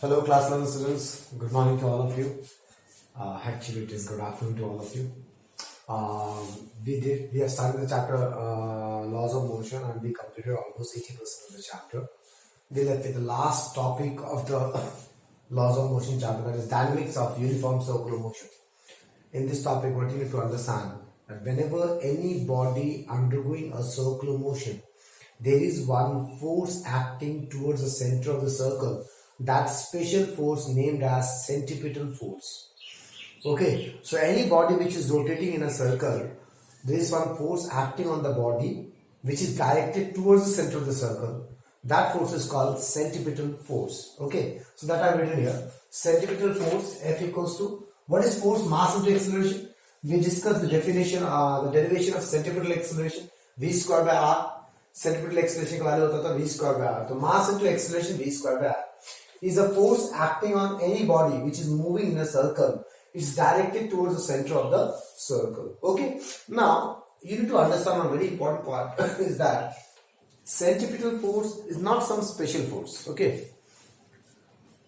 Hello, class level students. Good morning to all of you. Actually, it is good afternoon to all of you. We have started the chapter laws of motion, and we completed almost 80% of the chapter. We left with the last topic of the laws of motion chapter, that is dynamics of uniform circular motion. In this topic, what you need to understand that whenever any body undergoing a circular motion, there is one force acting towards the center of the circle. That special force named as centripetal force. Okay, so any body which is rotating in a circle, there is one force acting on the body which is directed towards the center of the circle. That force is called centripetal force. Okay, so that I have written here. Centripetal force F equals to, what is force? Mass into acceleration. We discussed the definition, the derivation of centripetal acceleration, V square by R. Centripetal acceleration का value होता था V square by R. तो mass into acceleration V square by R is a force acting on any body which is moving in a circle. It's directed towards the center of the circle. Okay. Now you need to understand one very important part is that centripetal force is not some special force. Okay.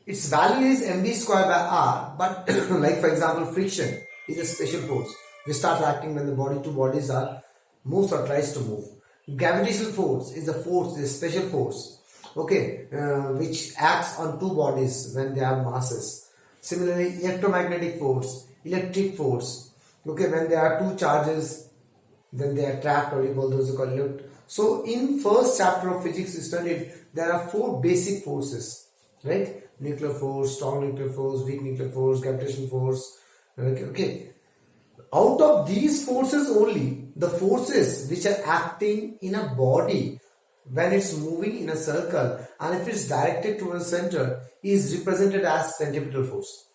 Its value is mv square by r, but like for example, friction is a special force which starts acting when the two bodies are moves or tries to move. Gravitational force is a force, is a special force, okay, which acts on two bodies when they have masses. Similarly, electromagnetic force, electric force, okay, when there are two charges, then they are trapped, or you call those called electric. So in first chapter of physics we studied there are four basic forces, right? Nuclear force, strong nuclear force, weak nuclear force, gravitational force. Okay. Out of these forces only, the forces which are acting in a body when it's moving in a circle and if it's directed towards the center is represented as centripetal force.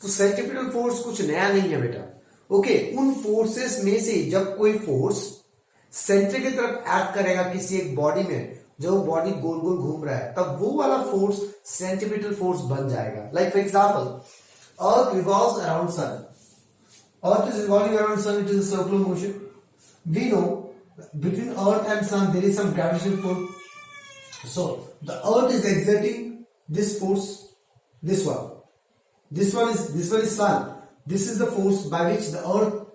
तो centripetal force कुछ नया नहीं है बेटा. Okay, उन forces में से जब कोई फोर्स सेंटर की तरफ एक्ट करेगा किसी एक बॉडी में, जो बॉडी गोल गोल घूम रहा है, तब वो वाला फोर्स सेंट्रिपेटल फोर्स बन जाएगा. Like for example, Earth revolves around sun. Earth is revolving around the sun, it is a circular motion. We know between Earth and Sun there is some gravitational pull. So the Earth is exerting this force, this one. This one is Sun. This is the force by which the Earth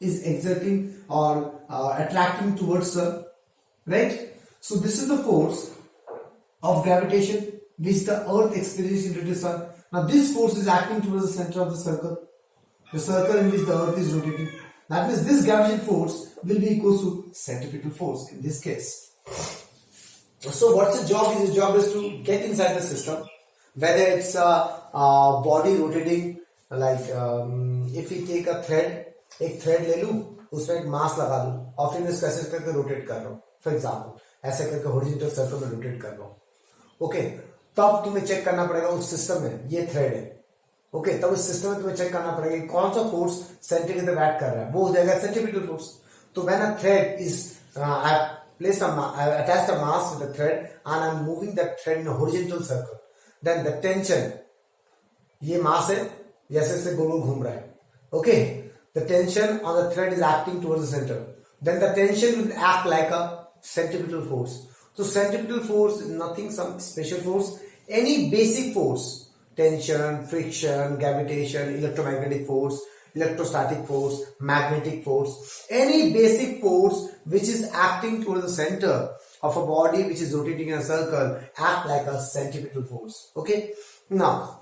is exerting or attracting towards Sun, right? So this is the force of gravitation which the Earth experiences into the Sun. Now this force is acting towards the center of the circle. The circle in which the earth is rotating. That means this gravitational force will be equal to centripetal force in this case. So what's the job? His job is to get inside the system, whether it's a body rotating, like if we take a thread, एक thread ले लूँ, उसमें एक mass लगा दूँ, और फिर मैं इसको ऐसे करके rotate कर रहा हूँ. For example, ऐसे करके horizontal circle में rotate कर रहा हूँ. Okay, तब तुम्हें check करना पड़ेगा उस system में ये thread है. ओके, तब इस सिस्टम में तुम्हें चेक करना पड़ेगा कि कौन सा फोर्स सेंटर की तरफ एक्ट कर रहा है, वो हो जाएगा सेंट्रिपेटल फोर्स. तो when a thread is I attached a mass with the thread and I'm moving that thread in a horizontal circle, then the tension, ये mass है, जैसे से गोल घूम रहा है. Okay, the tension on the thread is acting towards the center, then the tension will act like a centripetal force. So centripetal force is nothing some special force, any basic force, tension, friction, gravitation, electromagnetic force, electrostatic force, magnetic force, any basic force which is acting towards the center of a body which is rotating in a circle act like a centripetal force. Okay, now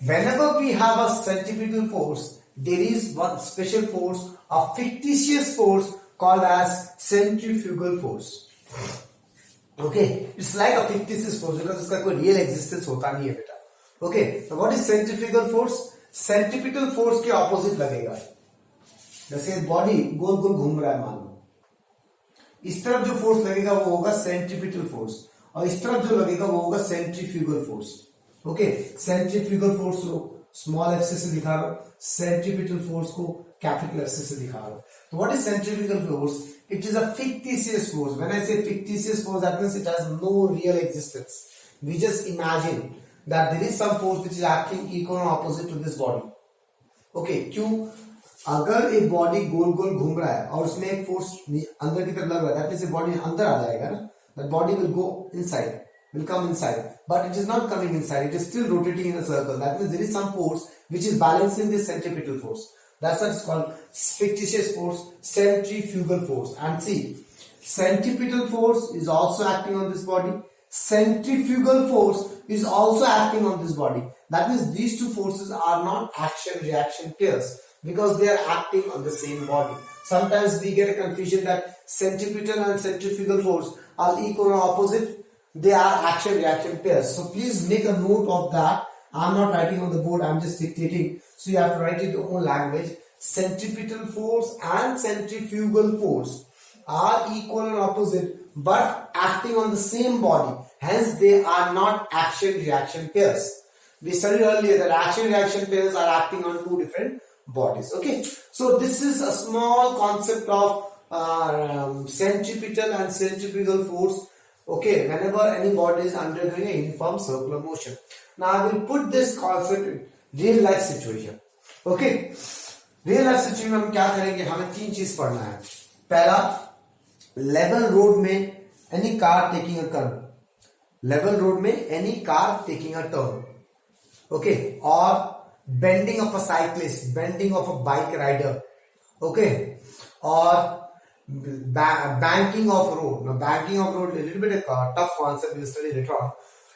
whenever we have a centripetal force, there is one special force, a fictitious force called as centrifugal force. Okay, it's like a fictitious force because उसका कोई real existence होता नहीं है बेटा. Okay, तो what is centrifugal force? Centripetal force के opposite लगेगा. जैसे बॉडी गोल गोल घूम रहा है, मान लो, इस तरफ जो फोर्स लगेगा वो होगा सेंट्रिपेटल फोर्स, और इस तरफ जो लगेगा वो होगा centrifugal force. Okay, centrifugal force को स्मॉल एफ से दिखा रहा हूं, सेंट्रिपेटल फोर्स को कैपिटल एफ से दिखा रहा हूं. तो what is centrifugal force? It is a fictitious force. When I say fictitious force, that means it has no real existence. We just imagine that there is some force which is acting equal and opposite to this body. Okay, क्यों? अगर एक body गोल गोल घूम रहा है और उसमें एक force अंदर की तरफ लग रहा है, दैट मींस बॉडी अंदर आ जाएगा ना, that body will go inside. will come inside, but it is not coming inside, it is still rotating in a circle. That means there is some force which is balancing this centripetal force. That's what is called fictitious force, centrifugal force. And see, centripetal force is also acting on this body, centrifugal force is also acting on this body. That means these two forces are not action-reaction pairs because they are acting on the same body. Sometimes we get a confusion that centripetal and centrifugal force are equal or opposite. They are action-reaction pairs. So please make a note of that. I'm not writing on the board, I'm just dictating. So you have to write it in your own language. Centripetal force and centrifugal force are equal and opposite but acting on the same body. Hence they are not action-reaction pairs. We studied earlier that action-reaction pairs are acting on two different bodies. Okay, so this is a small concept of centripetal and centrifugal force. Okay, whenever any body is undergoing a uniform circular motion. Now I will put this concept in real life situation. Okay, real life situation में हम क्या करेंगे, हमें तीन चीज पढ़ना है. पहला, level road में any car taking a turn. Level road में any car taking a turn. Okay, or bending of a cyclist, bending of a bike rider. Okay, or banking of road. Now banking of road is a little bit a tough concept, we'll study later on.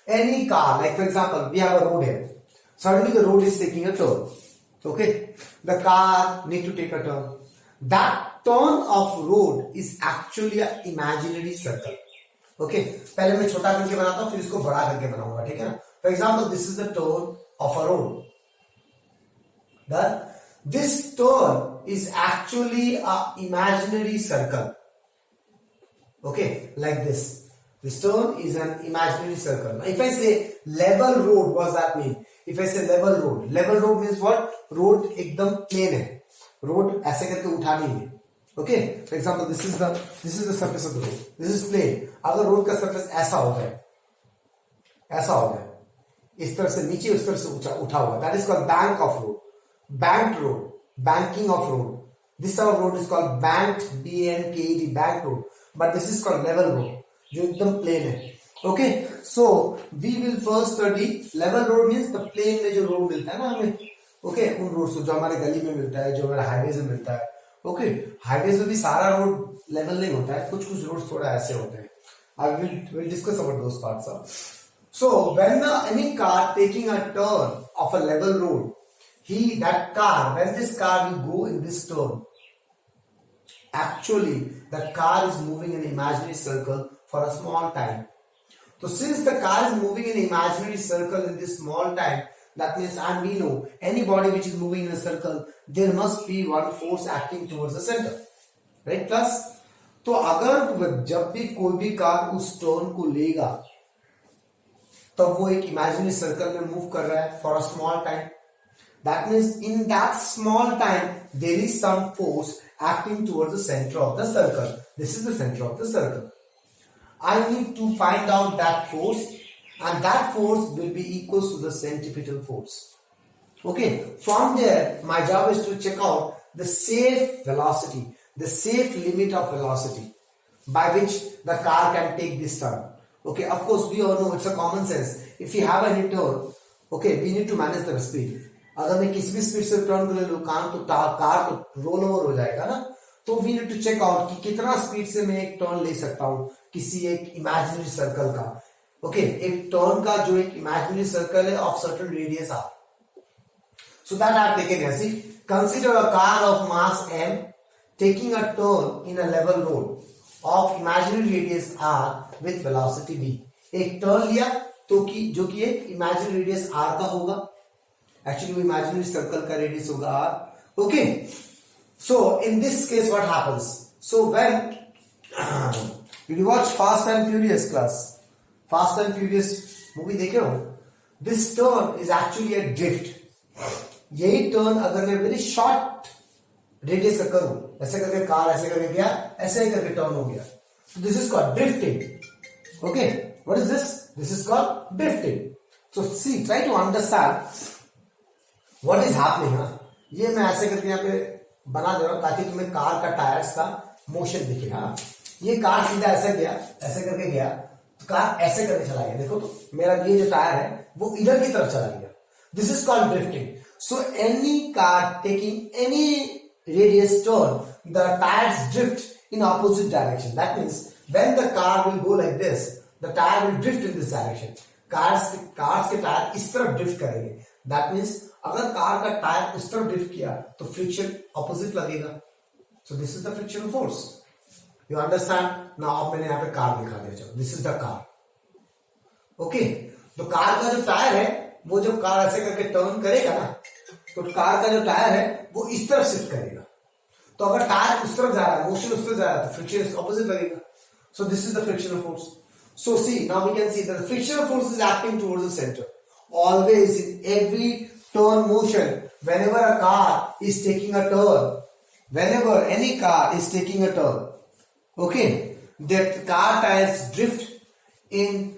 Any car, like for example, we have a road here. Suddenly the road is taking a turn. Okay, the car need to take a turn. That turn of road is actually an imaginary circle. Okay, पहले मैं छोटा करके बनाता हूँ फिर इसको बड़ा करके बनाऊंगा, ठीक है ना. For example, this is the turn of a road. That this turn is actually an imaginary circle. Okay, like this. This turn is an imaginary circle. Now, if I say level road, what does that mean? If I say level road means what? Road एकदम plain है. Road ऐसे करके उठा नहीं है. Okay, for example, this is the surface of the road. This is plain. अगर road का surface ऐसा हो जाए, इस तरफ से नीचे उस तरफ से उठा हुआ, that is called bank of road, banked road, banking of road. This type of road is called banked, BANKED, banked road. But this is called level road, जो एकदम plain है. Okay, so we will first study level road means the plain में जो road मिलता है ना हमें. Okay, उन roads जो हमारे गली में मिलता है, जो हमारे highways में मिलता है. Okay, highways में भी सारा road level नहीं होता है, कुछ roads थोड़ा ऐसे होते हैं. I will discuss about those parts. So when any car taking a turn of a level road, when this car will go in this turn, actually the car is moving in an imaginary circle for a small time. So since the car is moving in an imaginary circle in this small time, that means, and we know any body which is moving in a circle, there must be one force acting towards the center, right? Plus, तो अगर जब भी कोई भी car उस turn को लेगा तब वो एक इमेजिनरी सर्कल में मूव कर रहा है for a small time. That means in that small time there is some force acting towards the centre of the circle. This is the centre of the circle. I need to find out that force and that force will be equal to the centripetal force. Okay, from there my job is to check out the safe velocity, the safe limit of velocity by which the car can take this turn. Okay, of course we all know it's a common sense. If we have any turn, okay, we need to manage the speed. अगर मैं किसी भी speed से turn कर लूं car तो roll over हो जाएगा ना. तो we need to check out कि कितना स्पीड से मैं एक टर्न ले सकता हूं किसी एक इमेजिनरी सर्कल का. ओके, एक टर्न का जो एक इमेजिनरी सर्कल है of certain radius R. So that I have taken as see consider a car of mass m taking a turn in a level road of imaginary radius r with velocity v. एक turn लिया तो कि जो कि एक imaginary radius r का होगा, actually वो इमेजिनरी सर्कल का रेडियस होगा r. Okay, so in this case what happens? So when you watch Fast and Furious class, Fast and Furious movie देखे हो, this turn is actually a drift. यही turn अगर मैं very short radius का करूं, ऐसे करके कार ऐसे करके गया, ऐसे ही करके टर्न हो गया, so this is called drifting. Okay, what is this? This is called drifting. So see, try to understand what is happening. ये मैं ऐसे करके यहाँ पे बना दे रहा हूं ताकि तुम्हें कार का टायर्स का मोशन दिखे. हाँ, ये कार सीधा ऐसे गया, ऐसे करके गया, कार ऐसे करके चला गया, देखो तो मेरा ये जो टायर है वो इधर की तरफ चला गया. This is called drifting. So any car taking any radius turn, the tires drift in opposite direction. That means when the car will go like this, the tire will drift in this direction. cars के tyre इस तरफ drift करेंगे. That means अगर car का tyre उस तरफ drift किया तो फ्रिक्शन ऑपोजिट लगेगा. So this is the frictional force. You understand? Now अब मैंने यहाँ पे कार दिखा दिया. चलो, this is the car. Okay? तो कार का जो टायर है वो जब कार ऐसे करके टर्न करेगा ना, तो कार का जो टायर है वो इस तरफ शिफ्ट करेगा. तो अगर टायर उस तरफ जा रहा है, मोशन उस तरफ जा रहा है, तो फ्रिक्शन ऑपोजिट लगेगा. So this is the frictional force. So see now we can see that the frictional force is acting towards the centre. Always in every turn motion, whenever a car is taking a turn, whenever any car is taking a turn, okay, that car tyres drift in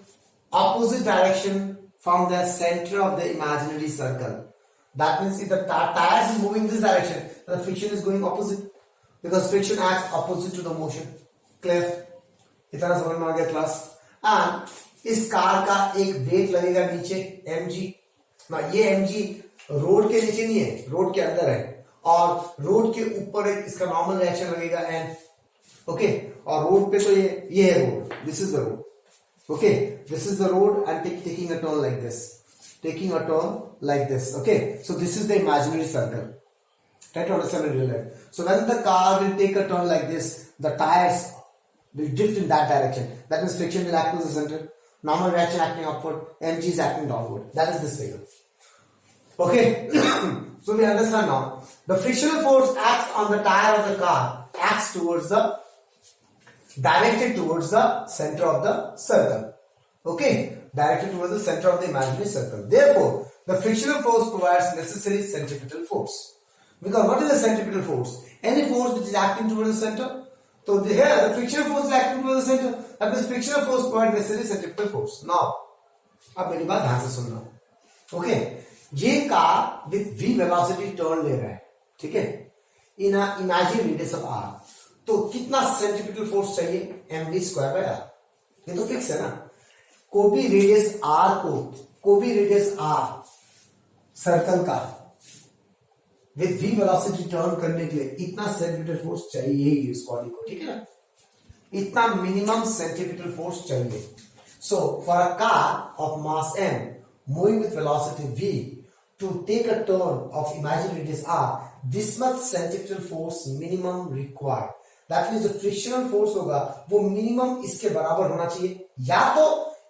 opposite direction from the center of the imaginary circle. That means if the tires is moving this direction, the friction is going opposite, because friction acts opposite to the motion. Clear? इतना समझ में आ गया class. And इस car का एक wait लगेगा नीचे mg. ना ये mg रोड के नीचे नहीं है, रोड के अंदर है, और रोड के ऊपर एक इसका नॉर्मल रिएक्शन लगेगा n. ओके, और रोड पे तो ये है road. This is the road. Okay, this is the road and taking a turn like this. Taking a turn like this. Okay, so this is the imaginary circle. Try to understand in real life. So when the car will take a turn like this, the tires will drift in that direction. That means friction will act to the center. Normal reaction acting upward. Mg is acting downward. That is this figure. Okay, so we understand now. The frictional force acts on the tire of the car. Acts towards the directed towards the center of the circle. Okay, directed towards the center of the imaginary circle. Therefore, the frictional force provides necessary centripetal force. Because what is the centripetal force? Any force which is acting towards the center. So here the frictional force is acting towards the center. That means frictional force provides necessary centripetal force. Now, अब मेरी बात ध्यान से सुनना. Okay, ये car with v velocity turn ले रहा है, ठीक है, in a imaginary radius of r. तो कितना सेंट्रीपिटल फोर्स चाहिए? mv square by R. ये तो फिक्स है ना. कोई भी रेडियस आर सर्कल का विद v वेलोसिटी टर्न करने के लिए इतना सेंट्रीपिटल फोर्स चाहिए ही इस बॉडी को, ठीक है ना. इतना मिनिमम सेंट्रीपिटल फोर्स चाहिए. So for a car of mass m moving with velocity v to take a turn of imaginary radius r, this much centripetal force minimum required. That means जो frictional force होगा वो minimum इसके बराबर होना चाहिए, या तो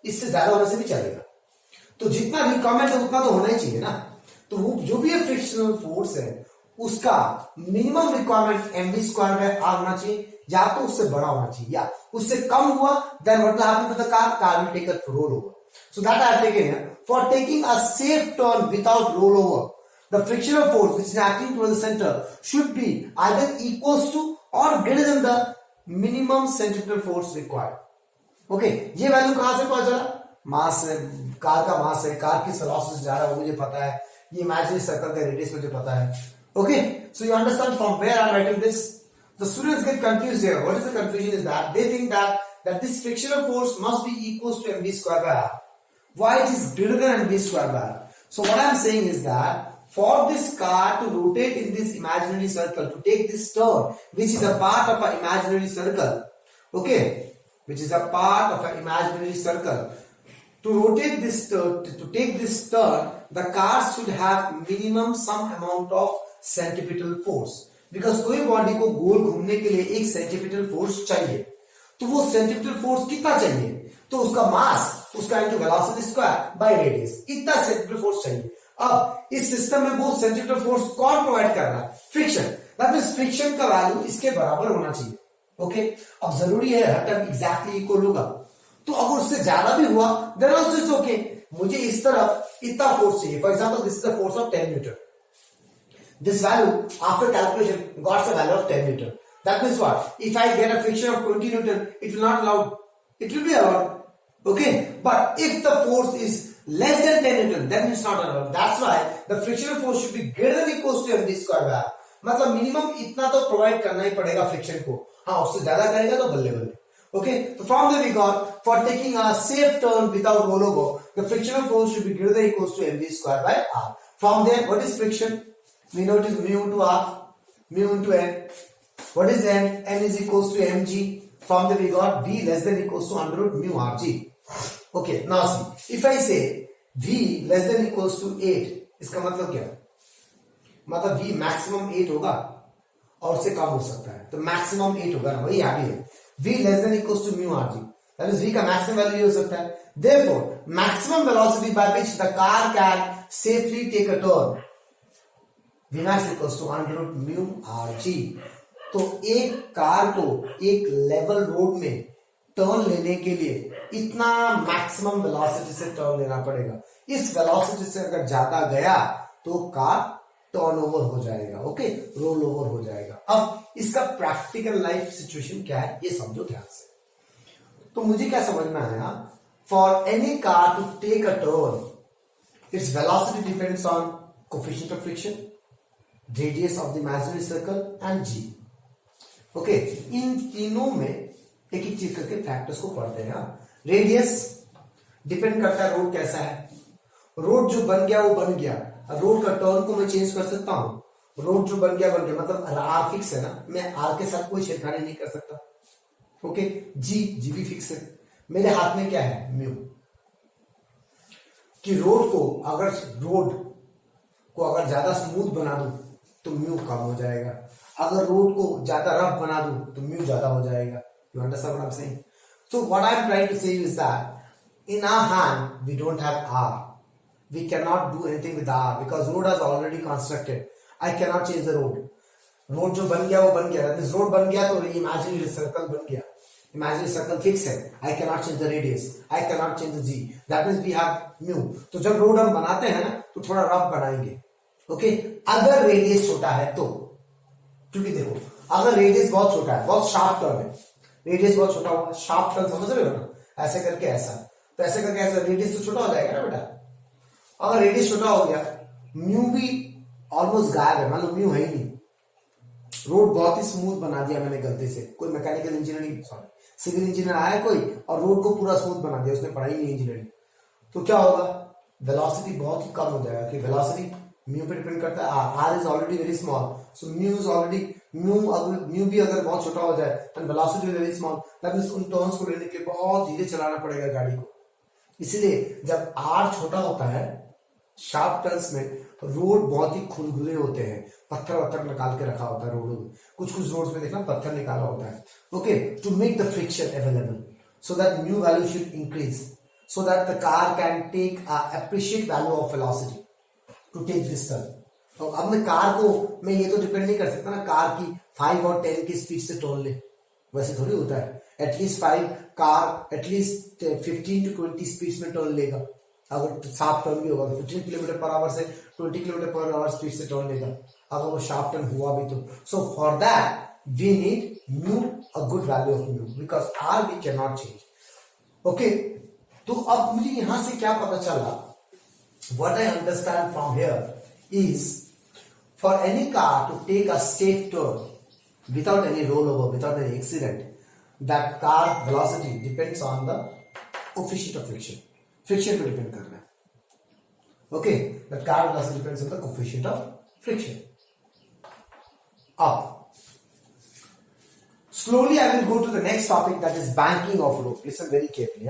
इससे ज्यादा होने से भी चलेगा. तो जितना रिक्वायरमेंट है उतना तो होना ही चाहिए ना. तो वो जो भी फ्रिक्शनल फोर्स है उसका minimum requirement mv square by R होना चाहिए, या तो उससे बड़ा होना चाहिए, या उससे कम हुआ then what will happen to the car will take a roll over. So that I have taken here for taking a safe turn without roll over, the frictional force which is acting towards the center should be either equals to or greater than the minimum centripetal force required. Okay, ये value कहां से पता चला? मास है, car का मास है, car किस velocity से जा रहा है वो मुझे पता है, ये इमेजिनरी सर्कल का रेडियस मुझे पता है. Okay, so you understand from where I am writing this? The students get confused here. What is the confusion is that they think that this frictional force must be equals to mv square by r. Why it is greater than mv square by r? So what I am saying is that for this car to rotate in this imaginary circle, to take this turn, which is a part of an imaginary circle, okay, which is a part of an imaginary circle, to rotate this turn, to take this turn, the car should have minimum some amount of centripetal force. Because कोई body को गोल घूमने के लिए एक centripetal force चाहिए. तो वो centripetal force कितना चाहिए? तो उसका मास, उसका into velocity square by radius, इतना सेंट्रीपिटल फोर्स चाहिए. अब इस सिस्टम में वो सेंट्रीपिटल फोर्स कौन प्रोवाइड कर रहा है? फ्रिक्शन. दैट मींस फ्रिक्शन का वैल्यू इसके बराबर होना चाहिए. ओके, अब जरूरी है हर टाइम एग्जैक्टली इक्वल होगा. तो अगर उससे ज्यादा भी हुआ देन आल्सो इट्स ओके. मुझे इस तरफ इतना फोर्स चाहिए. For example this is the force of 10 Newton. This value after calculation got the value of 10 Newton. That means what? If I get a friction of 20 Newton, it will not allowed. It will be allowed. Okay. But if the force is less than 10 Newton, then it's not allowed. That's why the frictional force should be greater than equals to mv square by r. मतलब minimum इतना तो provide करना ही पड़ेगा friction को. हाँ, उससे ज्यादा करेगा तो बल्ले बल्ले. Okay, so from there we got for taking a safe turn without rollover, the frictional force should be greater than or equals to mv square by r. From there, what is friction? We know it is mu into r, mu into n. What is n? N is equals to mg. From there we got v less than or equals to under root mu rg. Okay, now see, if I say v less than or equals to 8, इसका मतलब क्या? मतलब v maximum 8 होगा और उससे कम हो सकता है, तो मैक्सिमम 8 होगा ना, वही आगे है. v less than equals to mu rg, that is v का मैक्सिमम वैल्यू ये हो सकता है. Therefore, maximum velocity by which the car can safely take a turn, vmax equals to under root mu rg. तो एक car को एक level road में टर्न लेने के लिए इतना मैक्सिमम वेलोसिटी से टर्न लेना पड़ेगा. इस वेलोसिटी से अगर ज्यादा गया तो कार टर्न ओवर हो जाएगा. ओके, रोल ओवर हो जाएगा. अब इसका प्रैक्टिकल लाइफ सिचुएशन क्या है ये समझो ध्यान से. तो मुझे क्या समझ में आया, for any car to take a turn, its velocity depends on coefficient of friction, radius of the imaginary circle and g. Okay, इन तीनों में एक एक चीज करके फैक्टर्स को पढ़ते हैं. रेडियस डिपेंड करता है रोड कैसा है. रोड जो बन गया वो बन गया. रोड का टर्न को मैं चेंज कर सकता हूं. रोड जो बन गया मतलब आर फिक्स है ना, मैं आर के साथ कोई छेड़खानी नहीं कर सकता. ओके, जी भी फिक्स है. मेरे हाथ में क्या है, म्यू. कि रोड को अगर ज्यादा स्मूथ बना दूं तो म्यू कम हो जाएगा. अगर रोड को ज्यादा रफ बना दूं तो म्यू ज्यादा हो जाएगा. You understand what I am saying? So what I am trying to say is that in our hand we don't have r. We cannot do anything with R because road is already constructed. I cannot change the road. Road जो बन गया वो बन गया. That means road बन गया तो imaginary circle बन गया. Imaginary circle fix है. I cannot change the radius. I cannot change the G. That means we have mu. तो जब road हम बनाते हैं ना तो थोड़ा रफ बनाएंगे. Okay? अगर रेडियस छोटा है तो, क्योंकि देखो अगर रेडियस बहुत छोटा है, बहुत शार्प टर्न है, रेडियस बहुत छोटा होगा, शार्प टर्न समझ रहे हो ना, ऐसे करके ऐसा, तो ऐसे करके ऐसा, रेडियस तो छोटा हो जाएगा ना बेटा. अगर रेडियस छोटा हो गया, म्यू भी ऑलमोस्ट गायब है, मान लो म्यू है ही नहीं. रोड बहुत ही स्मूथ बना दिया मैंने गलती से, कोई मैकेनिकल इंजीनियरिंग सिविल इंजीनियर आया कोई और रोड को पूरा स्मूथ बना दिया, उसने पढ़ाई नहीं इंजीनियरिंग, तो क्या होगा, वेलोसिटी बहुत ही कम हो जाएगा. कि वेलोसिटी म्यू पे डिपेंड करता है. R is already very small, so mu is already mu भी अगर बहुत छोटा हो जाए and velocity is very small, that means उन टर्न्स को लेने के लिए बहुत धीरे चलाना पड़ेगा गाड़ी को. इसलिए जब आर छोटा होता है शार्प टर्न्स में, रोड बहुत ही खुरदुरे होते हैं, पत्थर निकाल के रखा होता है रोड में. कुछ रोड्स में देखना पत्थर निकाला होता है. Okay, to make the friction available so that mu value should increase, so that the car can take appreciate value of velocity to take this turn. तो अब मैं कार को, मैं ये तो डिपेंड नहीं कर सकता ना कार की 5 और 10 की स्पीड से टर्न ले, वैसे थोड़ी होता है. At least 5 car at least 15 to 20 speed में टर्न लेगा. अगर शार्प टर्न भी होगा तो 15 किलोमीटर पर आवर से 20 किलोमीटर पर आवर स्पीड से टर्न लेगा, अगर वो शार्प टर्न हुआ भी तो. So for that we need mu, a good value of mu, because R we can not change. Okay, तो अब मुझे यहां से क्या पता चला, what I understand from here is for any car to take a safe turn without any roll over, without any accident, that car velocity depends on the coefficient of friction. Friction पे depend कर रहा है. Okay, the car velocity depends on the coefficient of friction. अब slowly I will go to the next topic, that is banking of road. Listen very carefully.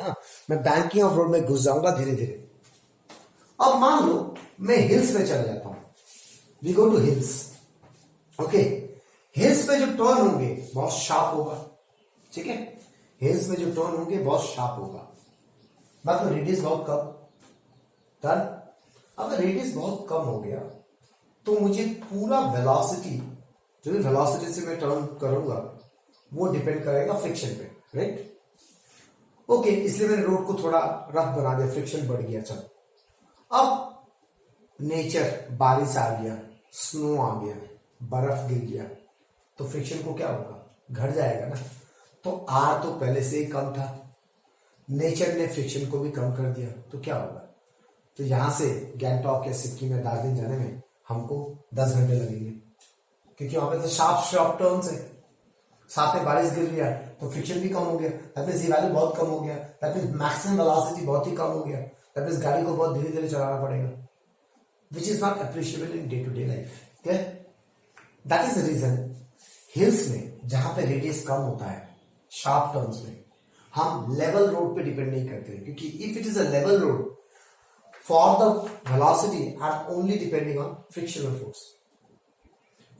मैं banking of road में घुस जाऊंगा धीरे धीरे. अब मान लो मैं हिल्स में चला जाता हूं. We go to hills. Okay, hills पे जो टर्न होंगे बहुत शार्प होगा. ठीक है, हिल्स में जो टर्न होंगे बहुत शार्प होगा, मतलब रेडियस बहुत कम. डन. अगर रेडियस बहुत कम हो गया तो मुझे पूरा वेलोसिटी, जो भी वेलोसिटी से मैं टर्न करूंगा वो डिपेंड करेगा फ्रिक्शन पे, राइट. ओके, इसलिए मैंने रोड को थोड़ा रफ बना दिया, फ्रिक्शन बढ़ गया. चलो, अब नेचर, बारिश आ गया, स्नो आ गया, बर्फ गिर गया, तो फ्रिक्शन को क्या होगा, घट जाएगा ना. तो आर तो पहले से ही कम था, नेचर ने फ्रिक्शन को भी कम कर दिया, तो क्या होगा, तो यहां से गैंगटॉक या सिक्किम या दार्जिलिंग जाने में हमको 10 घंटे लगेंगे, क्योंकि वहां पे तो शार्प टर्न्स है. साथ में बारिश गिर रही है तो फ्रिक्शन भी कम हो गया, दैट मींस ये वैल्यू बहुत कम हो गया, दैट मींस मैक्सिमम वेलोसिटी बहुत ही कम हो गया, दैट मींस गाड़ी को बहुत धीरे धीरे चलाना पड़ेगा, which is not appreciable in day to day life. That is the reason hills में जहां पे रेडियस कम होता है, शार्प टर्न्स में हम लेवल रोड पे डिपेंड नहीं करते, क्योंकि if it is a level road for the velocity I am only depending on frictional force,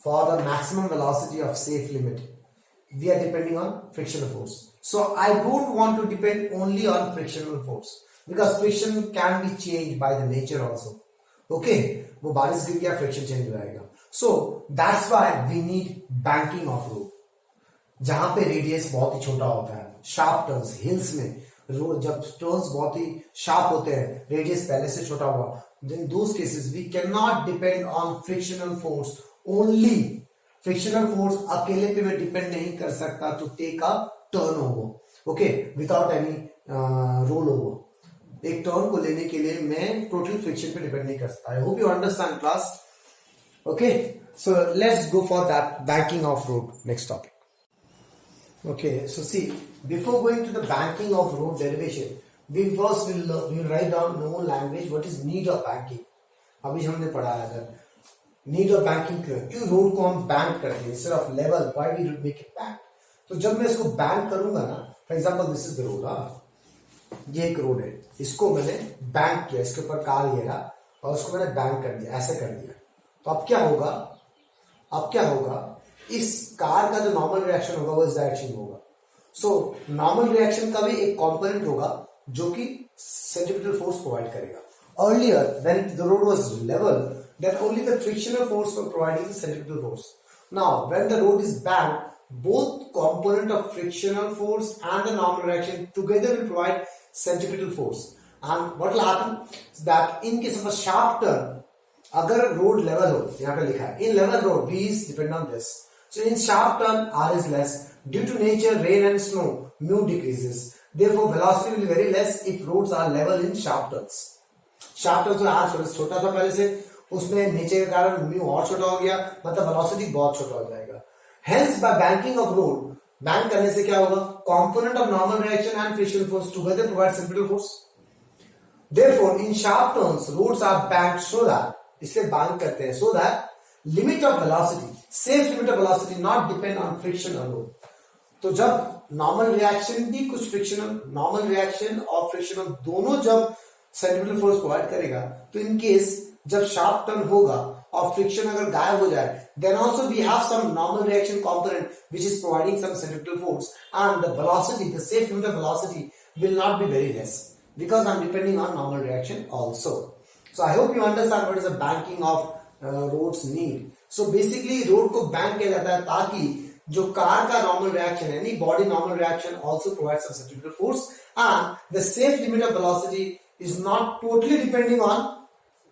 for the maximum velocity of safe limit we are depending on frictional force. So I don't want to depend only on frictional force because friction can be changed by the nature also. Okay, वो बारिश गिर गया friction change हो जाएगा. So that's why we need banking of road. जहां पे radius बहुत ही छोटा होता है, शार्प टर्न्स हिल्स में रोड जब टर्न्स बहुत ही शार्प होते हैं, रेडियस पहले से छोटा हुआ, then those cases we cannot depend on frictional force only. Frictional force अकेले पे मैं डिपेंड नहीं कर सकता to take a turn over, okay, without any roll over. एक टर्न को लेने के लिए मैं टोटल फ्रिक्शन पे डिपेंड नहीं कर सकता। I hope you understand class, okay. So let's go for that banking of road, next topic. Okay, so see before going to the banking of road derivation we first will write down no language what is need of banking. अभी हमने पढ़ा है need of banking क्यों road को हम bank करते हैं instead of level, why we make it bank. तो जब मैं इसको बैंक करूंगा ना, for example this is the road, ये एक रोड है, इसको मैंने बैंक किया, इसके ऊपर कार लिया और उसको मैंने बैंक कर दिया, ऐसे कर दिया, तो अब क्या होगा, इस कार का जो नॉर्मल रिएक्शन होगा वो इस डायरेक्शन में होगा। सो नॉर्मल रिएक्शन का भी एक कॉम्पोनेंट होगा जो कि सेंट्रीपिटल फोर्स प्रोवाइड करेगा। Earlier, when the road was level, then only the frictional force were providing the centripetal force. Now, when the road is banked, both component of frictional force and the normal reaction together will provide centripetal force. And what will happen is that in case of a sharp turn, अगर road level हो, यहाँ पे लिखा है, in level road, V is depend on this. So in sharp turn, R is less. Due to nature, rain and snow, mu decreases. Therefore, velocity will be very less if roads are level in sharp turns. Sharp turns में are छोटा था पहले से, उसमें नीचे के कारण mu और छोटा हो गया, मतलब वेलोसिटी बहुत छोटा हो जाएगा। Hence by banking of road, bank करने से क्या होगा, component of normal reaction and frictional force together provide centripetal force. Therefore in sharp turns roads are banked so that, इसलिए बैंक करते हैं so that limit of velocity, safe limit of velocity not depend on friction alone. तो जब normal reaction भी कुछ frictional, normal reaction और frictional दोनों जब सेंट्रीपिटल फोर्स प्रोवाइड करेगा, तो इन केस जब शार्प टर्न होगा और फ्रिक्शन अगर गायब हो जाए, then also we have some normal reaction component which is providing some centripetal force and the velocity, the safe limit of velocity will not be very less because I am depending on normal reaction also. So I hope you understand what is the banking of roads need. So basically road को bank किया जाता है ताकि जो car का normal reaction है, any body normal reaction also provides some centripetal force and the safe limit of velocity is not totally depending on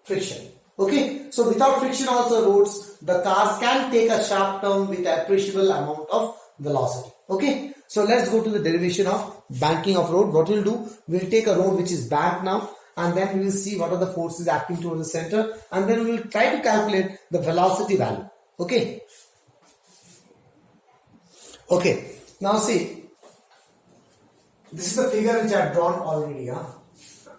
friction. Okay, so without friction also roads, the cars can take a sharp turn with appreciable amount of velocity. Okay, so let's go to the derivation of banking of road. What we'll do, we'll take a road which is banked now, and then we will see what are the forces acting towards the center, and then we will try to calculate the velocity value. Okay, okay, now see, this is the figure which I have drawn already.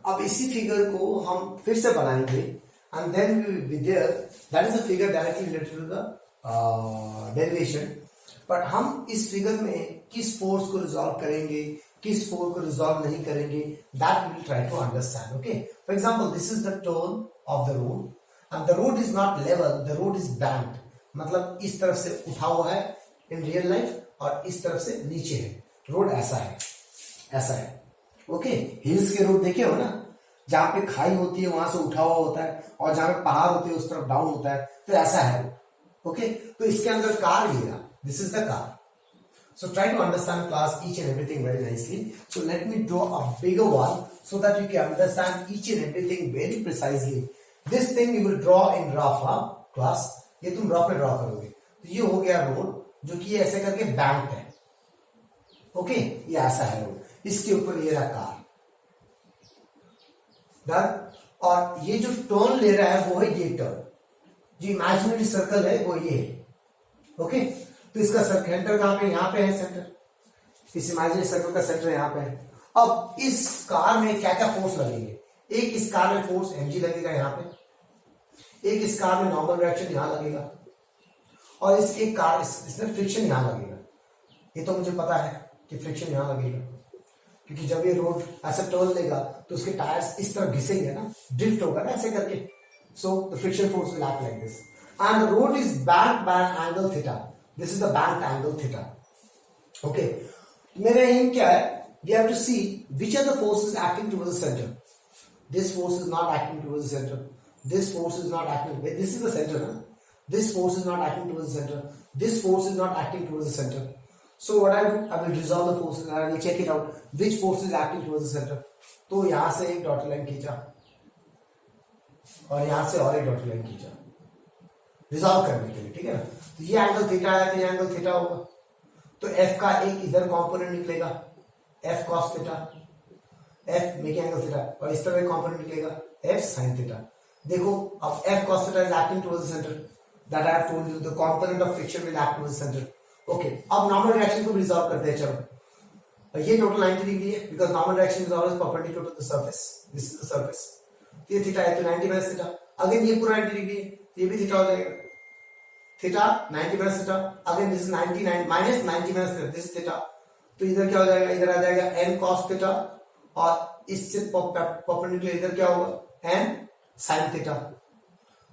अब इसी figure को हम फिर से बनाएंगे and then that is the figure directly related to the derivation. But हम इस figure में किस फोर्स को रिजॉल्व करेंगे, किस फोर्स को रिजॉल्व नहीं करेंगे, that we will try to understand. Okay, for example this is the turn of the road and the road is not level, the road is banked, मतलब इस तरफ से उठा हुआ है इन रियल लाइफ और इस तरफ से नीचे है। रोड ऐसा है, ऐसा है। ओके, हिल्स के रोड देखे हो ना, जहां पे खाई होती है वहां से उठा हुआ होता है और जहां पे पहाड़ होते हैं उस तरफ डाउन होता है, तो ऐसा है। ओके, तो इसके अंदर कार लिया, this is the car. So try to understand class each and everything very nicely. So let me draw a bigger one so that you can understand each and everything very precisely. This thing you will draw in rough class, ये तुम rough में draw करोगे। तो ये हो गया road जो कि ऐसे करके बैंक्ड है। ओके, ये ऐसा है रोड, इसके ऊपर ये रहा कार डन, और ये जो टर्न ले रहा है वो है ये टर्न, जो इमेजिनरी सर्कल है वो ये है। ओके, तो इसका सेंटर कहां पे, यहां पे है सेंटर, इस इमेजिनरी सर्कल का सेंटर यहां पे है। अब इस कार में क्या क्या फोर्स लगेंगे, एक इस कार में फोर्स mg लगेगा यहां पे, एक इस कार में नॉर्मल रिएक्शन यहां लगेगा, और इस एक कार इसमें फ्रिक्शन यहां लगेगा। ये तो मुझे पता है कि फ्रिक्शन यहां लगेगा, क्योंकि जब ये रोड ऐसा टर्न लेगा तो उसके टायर्स इस तरह घिसेंगे ना, ड्रिफ्ट होगा ना ऐसे करके, so the friction force will act like this and the road is banked by an angle theta. This is the banked angle theta. Okay, मेरा एम क्या है, we have to see which are the forces acting towards the center. This force is not acting towards the center, this force is not acting, this is the center, na? This force is not acting towards the center, this force is not acting towards the center. So what I do, I will resolve the forces and I will check it out which force is acting towards the center. तो यहां से एक dot line खींचा और यहां से और एक डॉट लाइन खींचा रिजॉल्व करने के लिए, ठीक है ना। तो ये एंगल थीटा है, तो ये एंगल थीटा होगा, तो एफ का एक इधर कंपोनेंट निकलेगा F cos theta, F making angle theta, और इस तरह कंपोनेंट निकलेगा एफ साइन थीटा। देखो अब F cos theta is acting towards the centre, that I have told you, the component of friction will act towards the centre. Okay, अब normal reaction को resolve करते हैं। चलो, ये टोटल 90 डिग्री है because normal reaction is always perpendicular to the surface, this is the surface. ये theta है तो 90 माइनस थीटा, अगेन ये पूरा 90 डिग्री है, ये भी थीटा हो जाएगा, theta 90 minus theta, again this is 99 minus 90 minus theta, this theta, तो इधर क्या हो जाएगा, इधर आ जाएगा n cos थीटा, और इससे परपेंडिकुलर इधर क्या होगा n sin थीटा।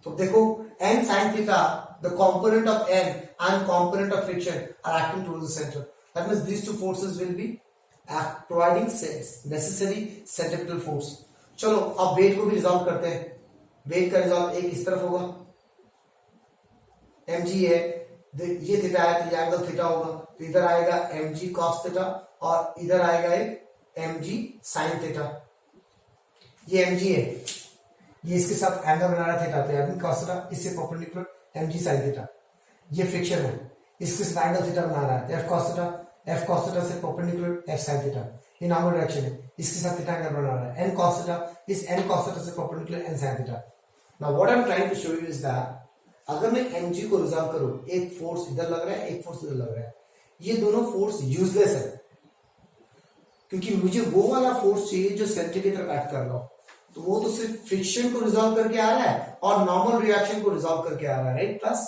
तो देखो n sin theta, the component of n and component of friction are acting towards the center. That means these two forces will be providing necessary centripetal force. चलो अब wait को भी resolve करते हैं। Wait का resolve एक इस तरफ होगा, mg है, ये थीटा है तो ये एंगल थीटा होगा, तो इधर आएगा mg cos थीटा और इधर आएगा एक mg sin थीटा। ये mg है, ये इसके साथ एंगल बना रहा थीटा, तो mg cos थीटा, इससे परपेंडिकुलर mg sin थीटा। ये फ्रिक्शन है, इसके साथ एंगल थीटा बना रहा है f cos थीटा से परपेंडिकुलर f sin थीटा। ये नॉर्मल डायरेक्शन है, इसके साथ थीटा एंगल बना रहा है n cos थीटा, इस n cos थीटा से perpendicular n sin theta. Now what I am trying to show you is that अगर मैं mg को रिजॉल्व करूं, एक फोर्स इधर लग रहा है, एक फोर्स इधर लग रहा है, ये दोनों फोर्स यूजलेस है, क्योंकि मुझे वो वाला फोर्स चाहिए जो सेंटर की तरफ एक्ट कर रहा हो। तो वो तो सिर्फ फ्रिक्शन को रिजॉल्व करके आ रहा है और नॉर्मल रिएक्शन को रिजॉल्व करके आ रहा है, राइट। प्लस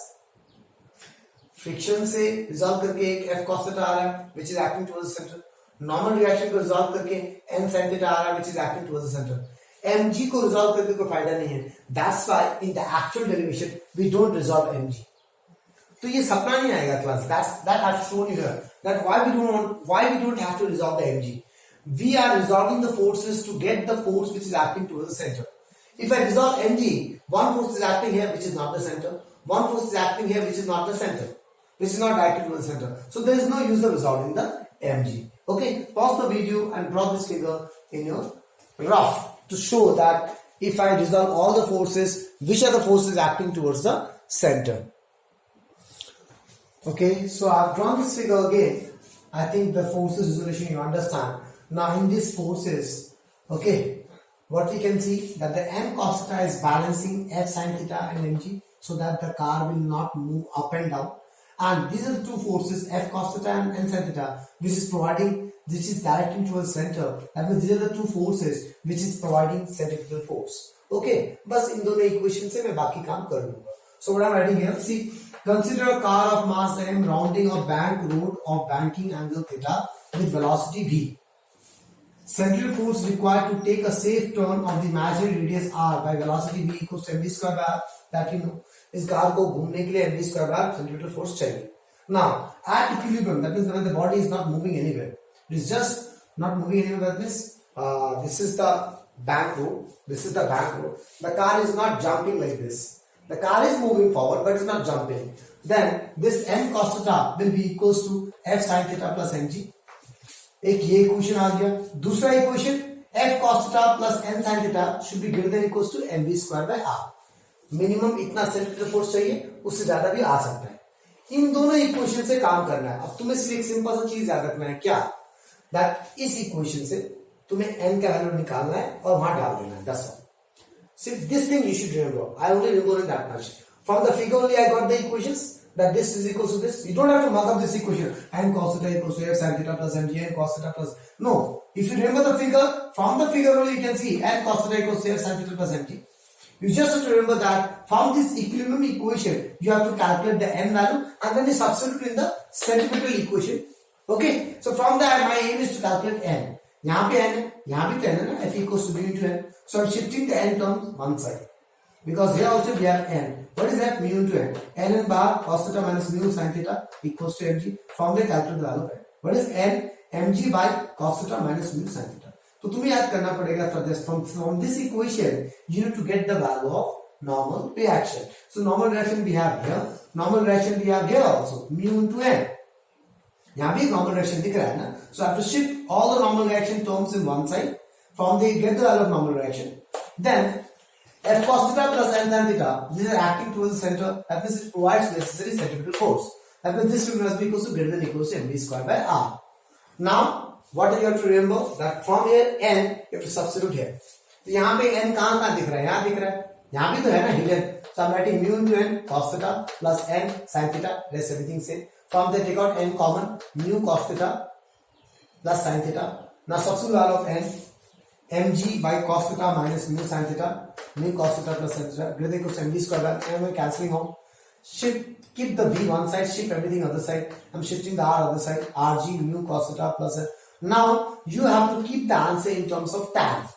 फ्रिक्शन से रिजॉल्व करके एक f cos थीटा आ रहा है which is acting towards the centre, normal reaction को रिजॉल्व करके n sin थीटा आ रहा है which is acting towards the centre. mg को रिजॉल्व करके कोई फायदा नहीं है, that's why in the actual derivation we don't resolve mg। तो ये सपना नहीं आएगा class, that I have shown you here that why we don't have to resolve the mg। We are resolving the forces to get the force which is acting towards the center. If I resolve mg, one force is acting here which is not the center, one force is acting here which is not the center, which is not acting towards the center. So there is no use of resolving the mg. Okay, pause the video and draw this figure in your rough to show that if I resolve all the forces, which are the forces acting towards the center. Okay, so I have drawn this figure again. I think the forces resolution you understand. Now in these forces, okay, what we can see that the m cos theta is balancing f sin theta and mg so that the car will not move up and down, and these are the two forces f cos theta and n sin theta which is directing towards center. That means these are the two forces which is providing centripetal force. Okay, बस इन दोनों equation से मैं बाकी काम कर लूंगा। So what I'm writing here, see, consider a car of mass m rounding a bank road of banking angle theta with velocity v. Central force required to take a safe turn of the imaginary radius r by velocity v equals to mv square by r, that you know. इस car को घूमने के लिए mv square by r centripetal force चाहिए। Now at equilibrium, that means when the body is not moving anywhere, it is just not moving anywhere. That means this is the bank road, this is the bank road. The car is not jumping like this. The car is moving forward but it's not jumping. Then this m cos theta will be equals to f sin theta plus mg. एक ये equation आ गया। दूसरा equation f cos theta plus n sin theta should be greater than equals to mv square by r. Minimum इतना centripetal force चाहिए, उससे ज्यादा भी आ सकता है। इन दोनों इक्वेशन से काम करना है। अब तुम्हें सिर्फ एक सिंपल सा चीज याद रखना है, क्या, दैट इस इक्वेशन से तुम्हें n का वैल्यू निकालना है और वहां डाल देना है, that's all. सिर्फ this thing you should remember, I only remember that much. From the figure only I got the equations, that this is equals to this. You don't have to mark up this equation. N cos theta equals to f sin theta plus mg n cos theta plus. No. If you remember the figure, from the figure only you can see n cos theta equals to f sin theta plus mg. You just have to remember that from this equilibrium equation, you have to calculate the n value and then you substitute in the centripetal equation. Okay. So from there, my aim is to calculate n. यहाँ पे n है, यहाँ भी 10 है ना, f equals to b into n. So I'm shifting the n terms one side. Because here also we have n. What is that? Mu into n. N bar cos theta minus mu sin theta equals to mg. From there calculate the value of n. What is n? mg by cos theta minus mu sin theta. तो तुम्हें याद करना पड़ेगा for this from this equation you need to get the value of normal reaction. So normal reaction we have here. Normal reaction we have here also. Mu into n. यहाँ भी normal reaction दिख रहा है ना. So I have to shift all the normal reaction terms in one side. From there get the value of normal reaction. Then f cos theta plus n sin theta, these are acting towards the center. That means it provides necessary centripetal force. That means this will must be equal to greater than equals to mv square by r. Now, what do you have to remember? That from here n, you have to substitute here. तो यहाँ पे n कहाँ दिख रहा है? यहाँ दिख रहा है. यहाँ भी तो है ना hidden. So I'm writing mu into n cos theta plus n sin theta. Rest everything same. From there take out n common. Mu cos theta plus sin theta. Now substitute value of n. mg by cos theta minus mu sin theta. Mu cos theta plus sin theta. Greater than equals to mv square by m. Cancelling out. Shift, keep the v one side, shift everything other side. I'm shifting the r other side. rg mu cos theta plus n. Now you have to keep the answer in terms of tan.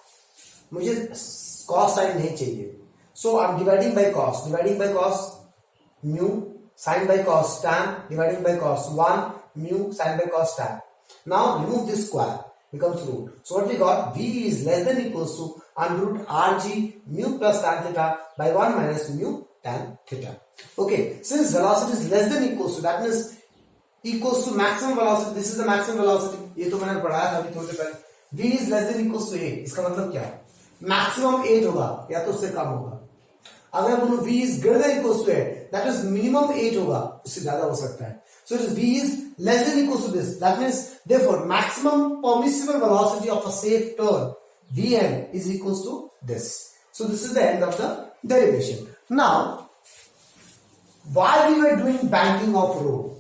मुझे cos sin नहीं चाहिए. So I'm dividing by cos. Dividing by cos mu, sin by cos tan, dividing by cos 1 mu, sin by cos tan. Now remove this square, becomes root. So what we got? V is less than equals to under root rg mu plus tan theta by 1 minus mu tan theta. Okay, since velocity is less than equals to, that means equals to maximum velocity. This is the maximum velocity. ये तो मैंने पढ़ाया था अभी थोड़ी देर पहले. V is less than equals to 8. इसका मतलब क्या है? Maximum 8 होगा या तो उससे कम होगा. अगर बोलो V is greater than equals to 8, that is minimum 8 होगा, उससे ज्यादा हो सकता है. So it is V is less than equals to this. That means therefore maximum permissible velocity of a safe turn Vn is equals to this. So this is the end of the derivation. Now, why we were doing banking of road?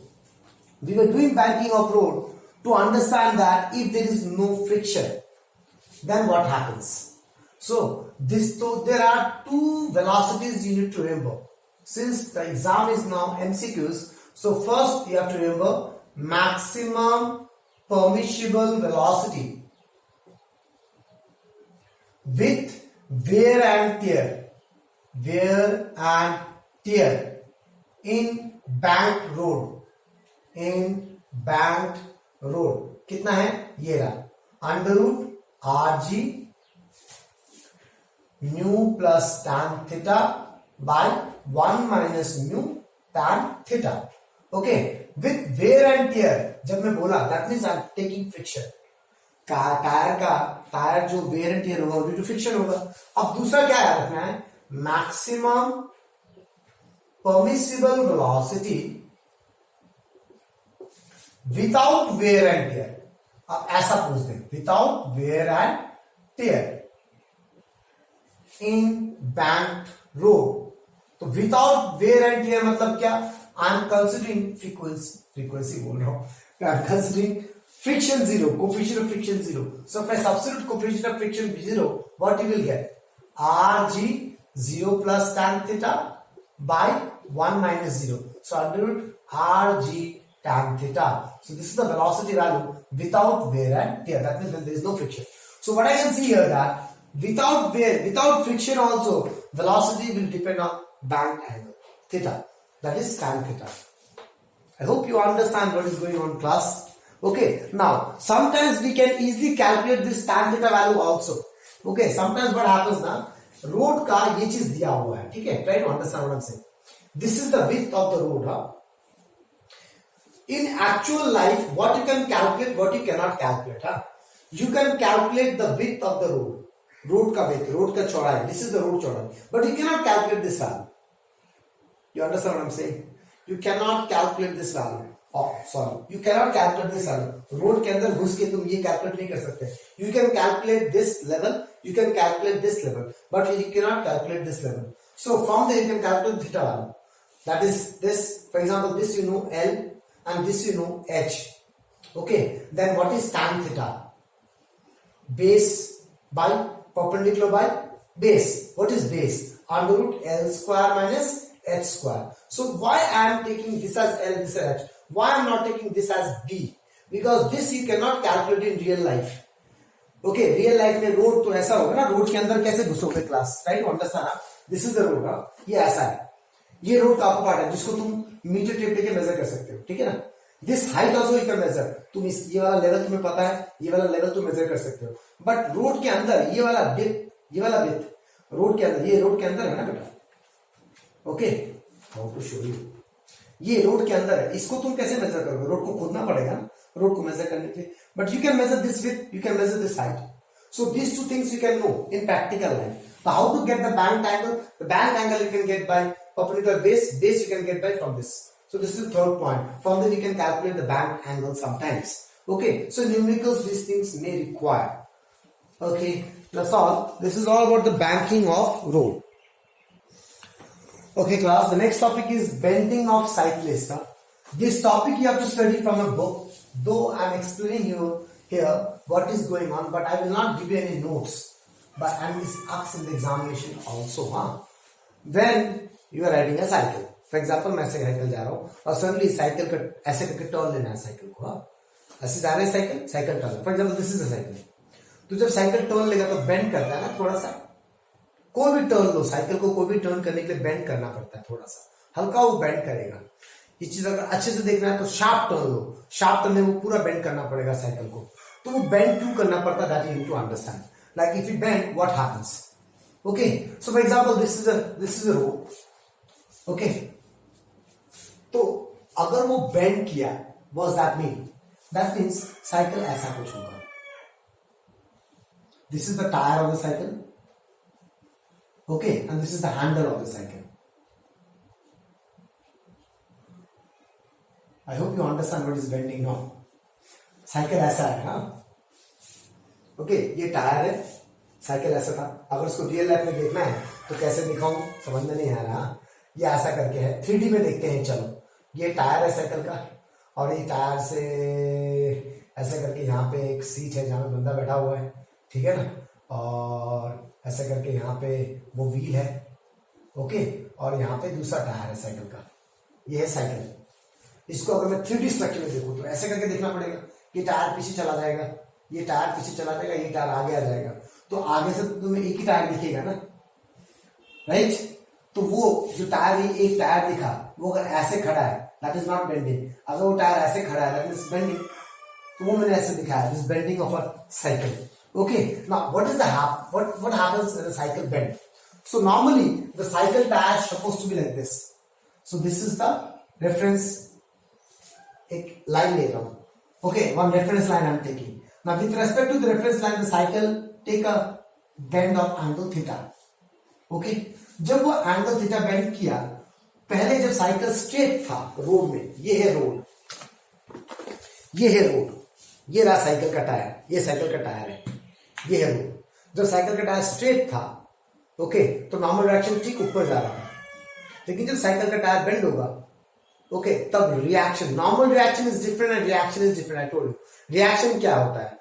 We were doing banking of road to understand that if there is no friction, then what happens? So there are two velocities you need to remember. Since the exam is now MCQs, so first you have to remember maximum permissible velocity with wear and tear. Wear and tear in banked road. In banked road कितना है? ये रहा under root rg mu plus tan theta by 1 minus mu tan theta. Okay, with wear and tear जब मैं बोला that means I'm taking friction. Tyre जो wear and tear होगा due to friction होगा. अब दूसरा क्या याद रखना है? Maximum permissible velocity without wear and tear. अब ऐसा पूछ दे, without wear and tear in banked road. तो without wear and tear मतलब क्या? I am considering frequency बोल रहा हूं. I am considering friction zero, coefficient of friction zero. So if I substitute coefficient of friction zero, what you will get? Rg 0 plus tan theta by 1 minus 0. So under root Rg tan theta. So this is the velocity value without wear and tear. That means when there is no friction. So what I can see here that without wear, without friction also, velocity will depend on banked angle theta. That is tan theta. I hope you understand what is going on, class. Okay. Now sometimes we can easily calculate this tan theta value also. Okay. Sometimes what happens now? Road का ये चीज दिया हुआ है, ठीक है. Try to understand what I am saying. This is the width of the road. In actual life, what you can calculate, what you cannot calculate. You can calculate the width of the road. Road का width, road का चौड़ाई. This is the road चौड़ाई. But you cannot calculate this value. You understand what I'm saying? You cannot calculate this value. Oh, sorry. You cannot calculate this value. Road के अंदर घुस के तुम ये calculate नहीं कर सकते. You can calculate this level. You can calculate this level. But you cannot calculate this level. So from there you can calculate theta value. that is this. For example, this you know L and this you know H. Okay, then what is tan theta? Base by perpendicular by base. What is base? Under root L square minus H square. So why I am taking this as L, this as H? Why I am not taking this as B? Because this you cannot calculate in real life. Okay real life में road तो ऐसा होगा ना, road के अंदर कैसे घुसोगे class, right? Understand? This is the road, ये ऐसा है, ये रोड का आपको पार्ट है जिसको तुम मीटर टेप लेके मेजर कर सकते हो, ठीक है ना? This height also you can measure, तुम इस ये वाला लेवल तुम्हें पता है, ये वाला लेवल तुम मेजर कर सकते हो, बट रोड के अंदर ये वाला डिप, ये वाला विड्थ रोड के अंदर, ये रोड के अंदर है ना बेटा, okay? How to show you, ये रोड के अंदर है, इसको तुम कैसे मेजर करोगे? रोड को खोदना पड़ेगा ना रोड को मेजर करने के लिए, but you can measure this width, you can measure this height. So these two things you can know in practical life. So how to get the banked angle? The banked angle you can get by perpendicular base. Base you can get by from this. So this is the third point. From there you can calculate the banked angle sometimes. Okay. So numericals these things may require. Okay. That's all. This is all about the banking of road. Okay class. The next topic is bending of cyclist. This topic you have to study from a book. Though I am explaining you here what is going on, but I will not give you any notes, but and this asks in the examination also. When you are riding a cycle, for example मैं ऐसे cycle जा रहा हूँ और suddenly cycle का ऐसे करके turn लेना है साइकिल को, ऐसे जा रहे हैं cycle turn, for example this is a cycle, तो जब साइकिल टर्न लेगा तो बेंड करता है ना थोड़ा सा, कोई भी टर्न लो, साइकिल को कोई भी टर्न करने के लिए बेंड करना पड़ता है, थोड़ा सा हल्का वो बेंड करेगा. ये चीज अगर अच्छे से देखना है तो शार्प टर्न लो, शार्प टर्न में वो पूरा बेंड करना पड़ेगा साइकिल को, तो वो बेंड क्यों करना पड़ता है, that you need to understand. Like if you bend what happens, okay? So for example this is a road, okay? तो अगर वो बेंड किया, what that mean? That means cycle ऐसा कुछ होगा. This is the tyre of the cycle, okay, and this is the handle of the cycle. I hope you understand what is bending now. Cycle ऐसा है, हाँ, okay? ये tyre है, cycle ऐसा था. अगर उसको रियल लाइफ में देखना है तो कैसे दिखाऊं, समझ में नहीं आ रहा. ये ऐसा करके है, 3D में देखते हैं. चलो, ये टायर है साइकिल का, और ये टायर से ऐसा करके यहाँ पे एक सीट है जहां पे बंदा बैठा हुआ है, ठीक है ना? और ऐसा करके यहाँ पे वो व्हील है, ओके? और यहाँ पे दूसरा टायर है साइकिल का. ये है साइकिल. इसको अगर मैं 3D स्ट्रक्चर में देखूं तो ऐसे करके देखना पड़ेगा. ये टायर पीछे चला जाएगा, ये टायर पीछे चला जाएगा, ये टायर आगे आ जाएगा, तो आगे से तुम्हें एक ही टायर दिखेगा ना, राइट? तो वो जो टायर, एक टायर दिखा, वो अगर ऐसे खड़ा है दैट इज नॉट बेंडिंग. अगर वो टायर ऐसे खड़ा है दैट इज बेंडिंग. तो वो मैंने ऐसे दिखाया, this bending of a cycle. Okay, now what is the what happens when the cycle bend? So normally the cycle tire is supposed to be like this. So this is the reference. एक line ले रहा हूं, okay? One reference line I am taking. Now with respect to the reference line the cycle take a bend of angle theta, okay? जब वो angle theta bend किया, पहले जब cycle straight था रोड में, ये है रोड, ये है रोड, ये रहा साइकिल का टायर, ये साइकिल का टायर है, ये है रोड. जब साइकिल का टायर स्ट्रेट था, ओके, तो नॉर्मल डायरेक्शन ठीक ऊपर जा रहा था. लेकिन जब साइकिल का टायर बेंड होगा, ओके, तब reaction, normal reaction is different and reaction is different. I told you, reaction क्या होता है?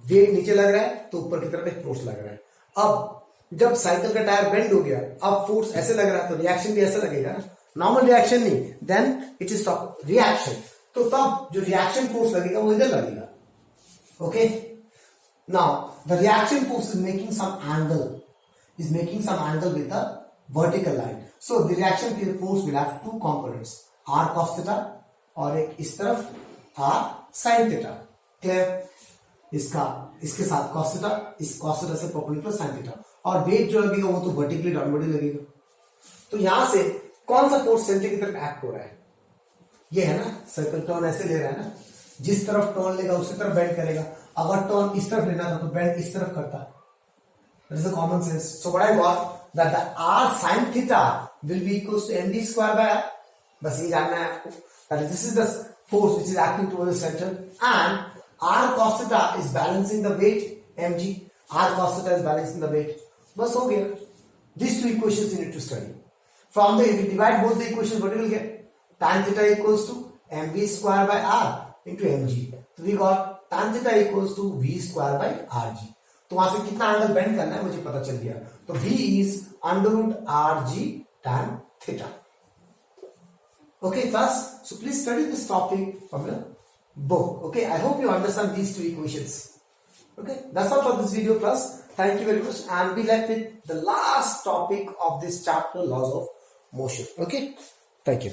वेट नीचे लग रहा है तो ऊपर की तरफ एक फोर्स लग रहा है. अब जब साइकिल का टायर बेंड हो गया, अब फोर्स ऐसे लग रहा है, तो रिएक्शन भी ऐसे लगेगा ना, नॉर्मल रिएक्शन नहीं, देन इट इज रिएक्शन. तो तब जो रिएक्शन फोर्स लगेगा वो इधर लगेगा, okay? Now the reaction force is making some angle with a vertical line. So the reaction force will have two components, r cos theta और एक इस तरफ r sin थीटा. क्लियर? इसके साथ cos थीटा, इस cos थीटा से perpendicular sin theta, और wait जो लगेगा वो तो वर्टिकली डाउनवर्ड लगेगा. तो यहां से कौन सा फोर्स सेंटर की तरफ एक्ट हो रहा है? ये है ना, सर्कल टर्न ऐसे ले रहा है ना, जिस तरफ टर्न लेगा उसी तरफ बेंड करेगा. अगर टर्न इस तरफ लेना था तो बेंड इस तरफ करता. That is the common sense. So what I got that the r sin theta will be equals to md square by r. बस ये जानना है आपको. This is the force which is acting towards the centre, and r cos theta is balancing the weight mg. r cos theta is balancing the weight. बस हो गया. These two equations you need to study. From the, if you divide both the equations, what you will get? Tan theta equals to mv square by r into mg. So we got tan theta equals to v square by rg. तो वहां से कितना angle bend करना है मुझे पता चल गया. तो v is under root rg tan theta. Okay class, so please study this topic from the book. Okay, I hope you understand these two equations. Okay, that's all for this video class. Thank you very much, and we left with the last topic of this chapter, laws of motion. Okay, thank you.